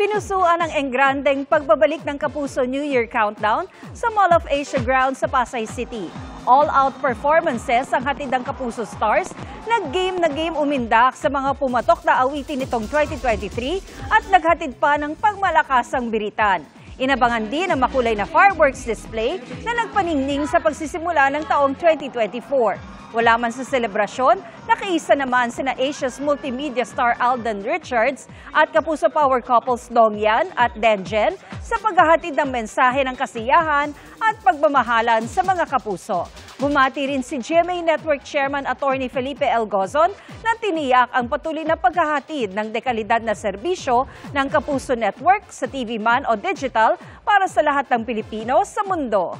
Kinusuan ang engrandeng pagbabalik ng Kapuso New Year Countdown sa Mall of Asia Grounds sa Pasay City. All-out performances ang hatid ng Kapuso Stars, nag-game na game umindak sa mga pumatok na awitin nitong 2023 at naghatid pa ng pagmalakasang biritan. Inabangan din ang makulay na fireworks display na nagpaningning sa pagsisimula ng taong 2024. Wala man sa selebrasyon, nakiisa naman sina Asia's multimedia star Alden Richards at Kapuso Power couples Dong Yan at Denjen sa paghahatid ng mensahe ng kasiyahan at pagmamahalan sa mga kapuso. Bumati rin si GMA Network Chairman Attorney Felipe L. Gozon na tiniyak ang patuloy na paghahatid ng dekalidad na serbisyo ng Kapuso Network sa TV man o digital para sa lahat ng Pilipino sa mundo.